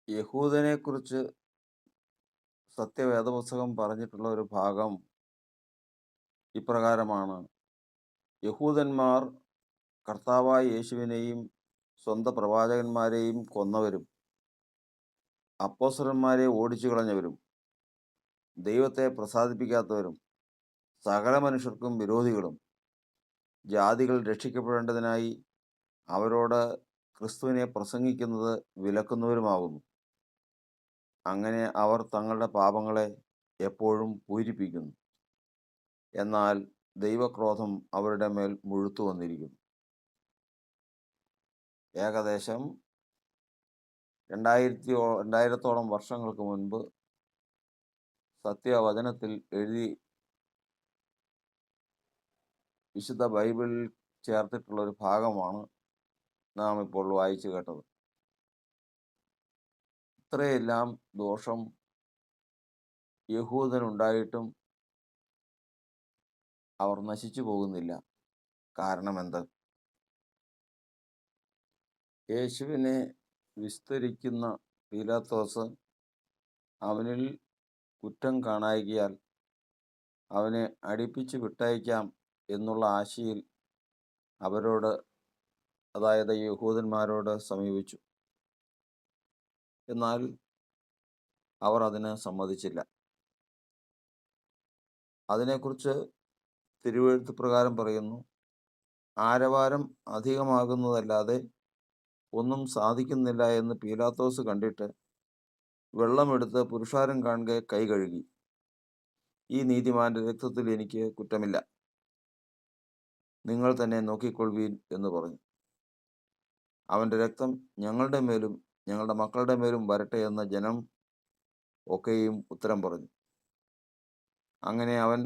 യഹൂദനെക്കുറിച്ച് സത്യവേദപുസ്തകം പറഞ്ഞിട്ടുള്ള ഒരു ഭാഗം ഇപ്രകാരമാണ്. യഹൂദന്മാർ കർത്താവായ യേശുവിനെയും സ്വന്തം പ്രവാചകന്മാരെയും കൊന്നവരും അപ്പോസ്തലന്മാരെ ഓടിച്ചു കളഞ്ഞവരും ദൈവത്തെ പ്രസാദിപ്പിക്കാത്തവരും സകല മനുഷ്യർക്കും വിരോധികളും ജാതികൾ രക്ഷിക്കപ്പെടേണ്ടതിനായി അവരോട് ക്രിസ്തുവിനെ പ്രസംഗിക്കുന്നത് വിലക്കുന്നവരുമാകുന്നു. അങ്ങനെ അവർ തങ്ങളുടെ പാപങ്ങളെ എപ്പോഴും പൂരിപ്പിക്കുന്നു. എന്നാൽ ദൈവക്രോധം അവരുടെ മേൽ മുഴുത്തു വന്നിരിക്കുന്നു. ഏകദേശം 2000-ഓളം വർഷങ്ങൾക്ക് മുൻപ് സത്യവചനത്തിൽ എഴുതി വിശുദ്ധ ബൈബിളിൽ ചേർത്തിട്ടുള്ള ഒരു ഭാഗമാണ് നാം ഇപ്പോൾ വായിച്ചു കേട്ടത്. ഇത്രയെല്ലാം ദോഷം യഹൂദനുണ്ടായിട്ടും അവർ നശിച്ചു പോകുന്നില്ല. കാരണം എന്ത്? യേശുവിനെ വിസ്തരിക്കുന്ന പീലാത്തോസ് അവനിൽ കുറ്റം കാണായികയാൽ അവനെ അടിപ്പിച്ച് വിട്ടയക്കാം എന്നുള്ള ആശയിൽ അവരോട്, അതായത് യഹൂദന്മാരോട് സമീപിച്ചു. എന്നാൽ അവർ അതിന് സമ്മതിച്ചില്ല. അതിനെക്കുറിച്ച് തിരുവെഴുത്ത് പ്രകാരം പറയുന്നു, ആരവാരം അധികമാകുന്നതല്ലാതെ ഒന്നും സാധിക്കുന്നില്ല എന്ന് പീലാത്തോസ് കണ്ടിട്ട് വെള്ളമെടുത്ത് പുരുഷാരം കാണുക കൈ കഴുകി, ഈ നീതിമാന്റെ രക്തത്തിൽ എനിക്ക് കുറ്റമില്ല, നിങ്ങൾ തന്നെ നോക്കിക്കൊള്ളുവീൻ എന്ന് പറഞ്ഞു. അവൻ്റെ രക്തം ഞങ്ങളുടെ മേലും ഞങ്ങളുടെ മക്കളുടെ മേലും വരട്ടെ എന്ന ജനം ഒക്കെയും ഉത്തരം പറഞ്ഞു. അങ്ങനെ അവൻ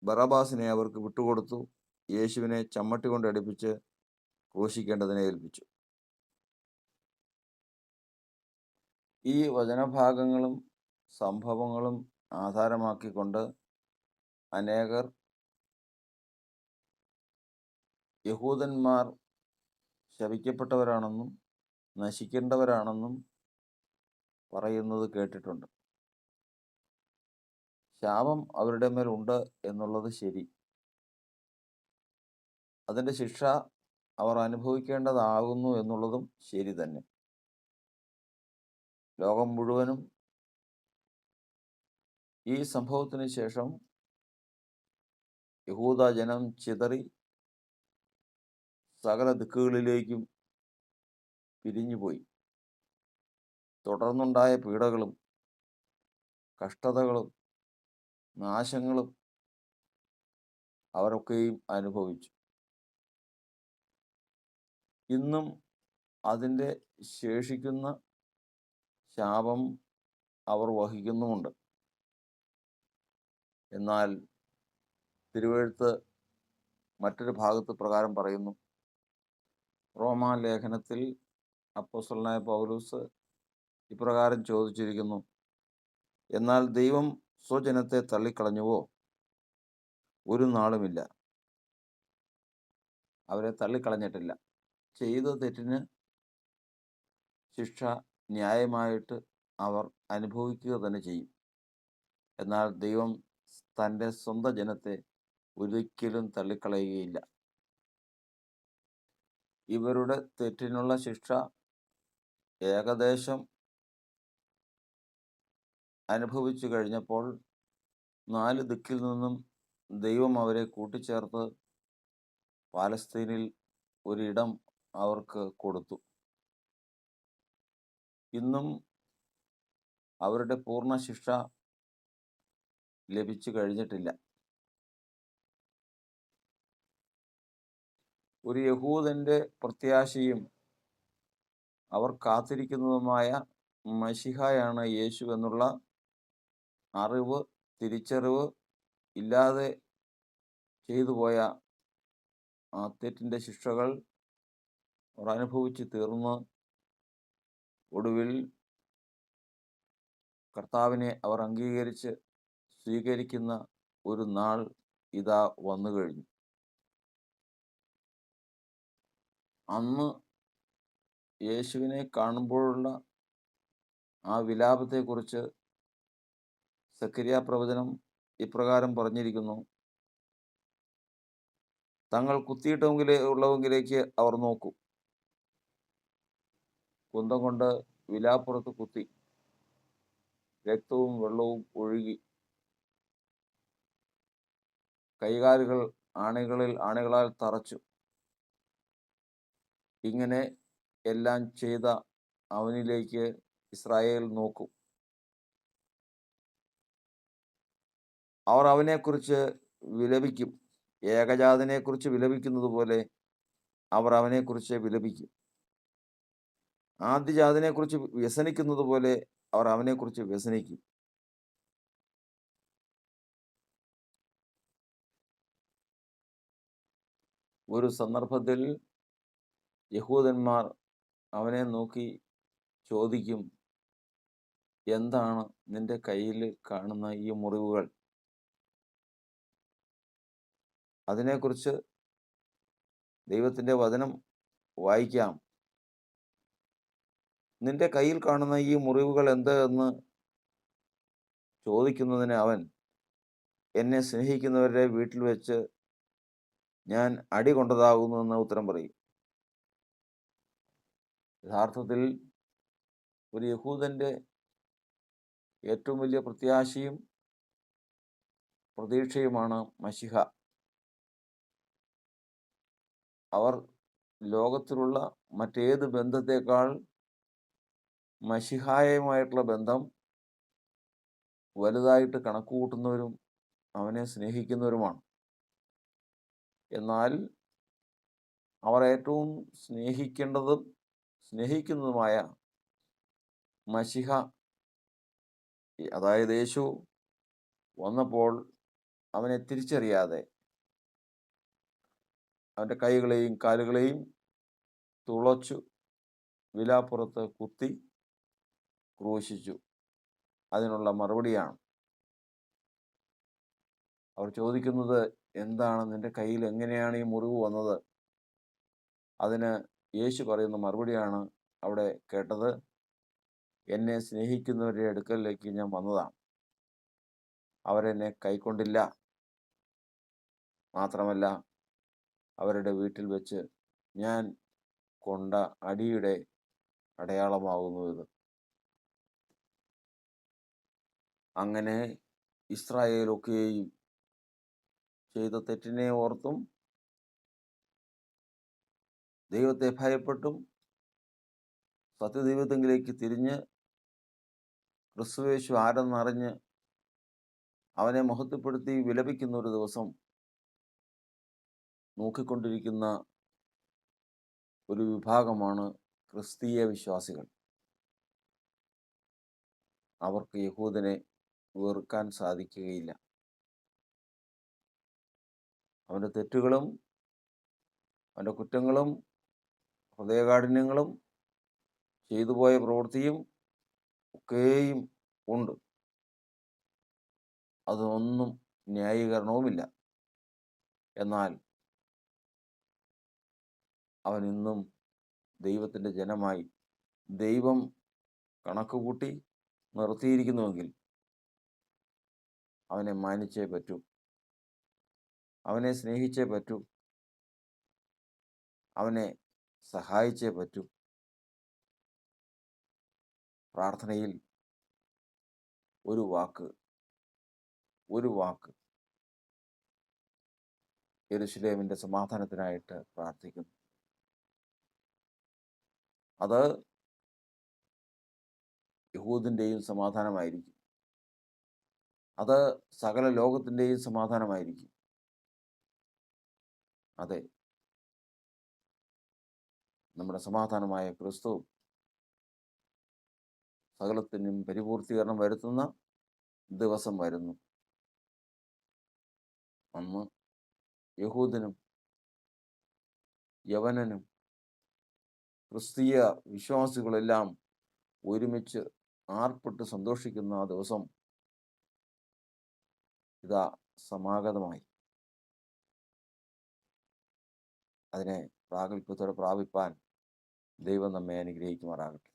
ബറബാസിനെ അവർക്ക് വിട്ടുകൊടുത്തു, യേശുവിനെ ചമ്മട്ടി കൊണ്ട് അടിപ്പിച്ച് ക്രൂശിക്കേണ്ടതിനെ ഏൽപ്പിച്ചു. ഈ വചനഭാഗങ്ങളും സംഭവങ്ങളും ആധാരമാക്കിക്കൊണ്ട് അനേകർ യഹൂദന്മാർ ശപിക്കപ്പെട്ടവരാണെന്നും നശിക്കേണ്ടവരാണെന്നും പറയുന്നത് കേട്ടിട്ടുണ്ട്. ശാപം അവരുടെ മേലുണ്ട് എന്നുള്ളത് ശരി. അതിൻ്റെ ശിക്ഷ അവർ അനുഭവിക്കേണ്ടതാകുന്നു എന്നുള്ളതും ശരി തന്നെ. ലോകം മുഴുവനും ഈ സംഭവത്തിന് ശേഷം യഹൂദ ജനം ചിതറി സകല ദിക്കുകളിലേക്കും പിരിഞ്ഞുപോയി. തുടർന്നുണ്ടായ പീഡകളും കഷ്ടതകളും നാശങ്ങളും അവരൊക്കെയും അനുഭവിച്ചു. ഇന്നും അതിൻ്റെ ശേഷിക്കുന്ന ശാപം അവർ വഹിക്കുന്നുമുണ്ട്. എന്നാൽ തിരുവെഴുത്ത് മറ്റൊരു ഭാഗത്ത് പ്രകാരം പറയുന്നു. റോമാ ലേഖനത്തിൽ അപ്പോസ്തലനായ പൗലോസ് ഇപ്രകാരം ചോദിച്ചിരിക്കുന്നു, എന്നാൽ ദൈവം സ്വജനത്തെ തള്ളിക്കളഞ്ഞുവോ? ഒരു നാളുമില്ല. അവരെ തള്ളിക്കളഞ്ഞിട്ടില്ല. ചെയ്ത തെറ്റിന് ശിക്ഷ ന്യായമായിട്ട് അവർ അനുഭവിക്കുക തന്നെ ചെയ്യും. എന്നാൽ ദൈവം തൻ്റെ സ്വന്തം ജനത്തെ ഒരിക്കലും തള്ളിക്കളയുകയില്ല. ഇവരുടെ തെറ്റിനുള്ള ശിക്ഷ ഏകദേശം അനുഭവിച്ചു കഴിഞ്ഞപ്പോൾ 4 ദിക്കിൽ നിന്നും ദൈവം അവരെ കൂട്ടിച്ചേർത്ത് പാലസ്തീനിൽ ഒരിടം അവർക്ക് കൊടുത്തു. ഇന്നും അവരുടെ പൂർണ്ണ ശിക്ഷ ലഭിച്ചു കഴിഞ്ഞിട്ടില്ല. ഒരു യഹൂദന്റെ പ്രത്യാശയും അവർ കാത്തിരിക്കുന്നതുമായ മശിഹായാണ് യേശു എന്നുള്ള അറിവ്, തിരിച്ചറിവ് ഇല്ലാതെ ചെയ്തു പോയ ആ തെറ്റിൻ്റെ ശിക്ഷകൾ അവർ അനുഭവിച്ച് തീർന്ന് ഒടുവിൽ കർത്താവിനെ അവർ അംഗീകരിച്ച് സ്വീകരിക്കുന്ന ഒരു നാൾ ഇതാ വന്നു കഴിഞ്ഞു. അന്ന് യേശുവിനെ കാണുമ്പോഴുള്ള ആ വിലാപത്തെക്കുറിച്ച് സക്കരിയ പ്രവചനം ഇപ്രകാരം പറഞ്ഞിരിക്കുന്നു: തങ്ങൾ ഉള്ളവങ്കിലേക്ക് അവർ നോക്കും, കുന്തം കൊണ്ട് വിലാപ്പുറത്ത് കുത്തി, രക്തവും വെള്ളവും ഒഴുകി, കൈകാലുകൾ ആണികളാൽ തറച്ചു. ഇങ്ങനെ എല്ലാം ചെയ്ത അവനിലേക്ക് ഇസ്രായേൽ നോക്കും. അവർ അവനെക്കുറിച്ച് വിലപിക്കും. ഏകജാതനെക്കുറിച്ച് വിലപിക്കുന്നത് പോലെ അവർ അവനെക്കുറിച്ച് വിലപിക്കും. ആദ്യജാതനെക്കുറിച്ച് വ്യസനിക്കുന്നത് പോലെ അവർ അവനെക്കുറിച്ച് വ്യസനിക്കും. ഒരു സന്ദർഭത്തിൽ യഹൂദന്മാർ അവനെ നോക്കി ചോദിക്കും, എന്താണ് നിന്റെ കയ്യിൽ കാണുന്ന ഈ മുറിവുകൾ? അതിനെക്കുറിച്ച് ദൈവത്തിൻ്റെ വചനം വായിക്കാം. നിന്റെ കയ്യിൽ കാണുന്ന ഈ മുറിവുകൾ എന്ത് എന്ന് ചോദിക്കുന്നതിന് അവൻ, എന്നെ സ്നേഹിക്കുന്നവരുടെ വീട്ടിൽ വെച്ച് ഞാൻ അടി കൊണ്ടതാകുന്നു എന്ന് ഉത്തരം പറയും. യഥാർത്ഥത്തിൽ ഒരു യഹൂദൻ്റെ ഏറ്റവും വലിയ പ്രത്യാശയും പ്രതീക്ഷയുമാണ് മശിഹ. അവർ ലോകത്തിലുള്ള മറ്റേത് ബന്ധത്തെക്കാൾ മശിഹായുമായിട്ടുള്ള ബന്ധം വലുതായിട്ട് കണക്കുകൂട്ടുന്നവരും അവനെ സ്നേഹിക്കുന്നവരുമാണ്. എന്നാൽ അവർ ഏറ്റവും സ്നേഹിക്കേണ്ടതും സ്നേഹിക്കുന്നതുമായ മശിഹ, അതായത് യേശു വന്നപ്പോൾ അവനെ തിരിച്ചറിയാതെ അവൻ്റെ കൈകളെയും കാലുകളെയും തുളച്ചു, വിലാപ്പുറത്ത് കുത്തി ക്രൂശിച്ചു. അതിനുള്ള മറുപടിയാണ് അവർ ചോദിക്കുന്നത്, എന്താണ് നിന്റെ കയ്യിൽ, എങ്ങനെയാണ് ഈ മുറിവ് വന്നത്? അതിന് യേശു പറയുന്ന മറുപടിയാണ് അവിടെ കേട്ടത്: എന്നെ സ്നേഹിക്കുന്നവരുടെ അടുക്കലേക്ക് ഞാൻ വന്നതാണ്. അവരെന്നെ കൈക്കൊണ്ടില്ല, മാത്രമല്ല അവരുടെ വീട്ടിൽ വെച്ച് ഞാൻ കൊണ്ട അടിയുടെ അടയാളമാകുന്നു ഇത്. അങ്ങനെ ഇസ്രായേലൊക്കെയും ചെയ്ത തെറ്റിനെ ഓർത്തും ദൈവത്തെ ഭയപ്പെട്ടും സത്യദൈവത്തെങ്കിലേക്ക് തിരിഞ്ഞ് ക്രിസ്തുയേശു ആരെന്നറിഞ്ഞ് അവനെ മഹത്വപ്പെടുത്തി വിലപിക്കുന്ന ഒരു ദിവസം നോക്കിക്കൊണ്ടിരിക്കുന്ന ഒരു വിഭാഗമാണ് ക്രിസ്തീയ വിശ്വാസികൾ. അവർക്ക് യഹൂദനെ വെറുക്കാൻ സാധിക്കുകയില്ല. അവൻ്റെ തെറ്റുകളും അവൻ്റെ കുറ്റങ്ങളും ഹൃദയകാഠിന്യങ്ങളും ചെയ്തുപോയ പ്രവൃത്തിയും ഒക്കെയും ഉണ്ട്. അതൊന്നും ന്യായീകരണവുമില്ല. എന്നാൽ അവൻ ഇന്നും ദൈവത്തിൻ്റെ ജനമായി ദൈവം കണക്കുകൂട്ടി നിർത്തിയിരിക്കുന്നുവെങ്കിൽ അവനെ മാനിച്ചേ പറ്റൂ, അവനെ സ്നേഹിച്ചേ പറ്റൂ, അവനെ സഹായിച്ചേ പറ്റൂ. പ്രാർത്ഥനയിൽ ഒരു വാക്ക് യെരൂശലേമിൻ്റെ സമാധാനത്തിനായിട്ട് പ്രാർത്ഥിക്കുന്നു. അത് യഹൂദിൻ്റെയും സമാധാനമായിരിക്കും. അത് സകല ലോകത്തിൻ്റെയും സമാധാനമായിരിക്കും. അതെ, നമ്മുടെ സമാധാനമായ ക്രിസ്തു സകലത്തിനും പരിപൂർത്തീകരണം വരുത്തുന്ന ദിവസം വരുന്നു. അന്ന് യഹൂദനും യവനനും ക്രിസ്തീയ വിശ്വാസികളെല്ലാം ഒരുമിച്ച് ആർപ്പിട്ട് സന്തോഷിക്കുന്ന ആ ദിവസം ഇതാ സമാഗതമായി. അതിനെ പ്രാഗൽഭ്യത്തോടെ പ്രാപിപ്പാൻ ദൈവം നമ്മെ അനുഗ്രഹിക്കുമാറാകട്ടെ.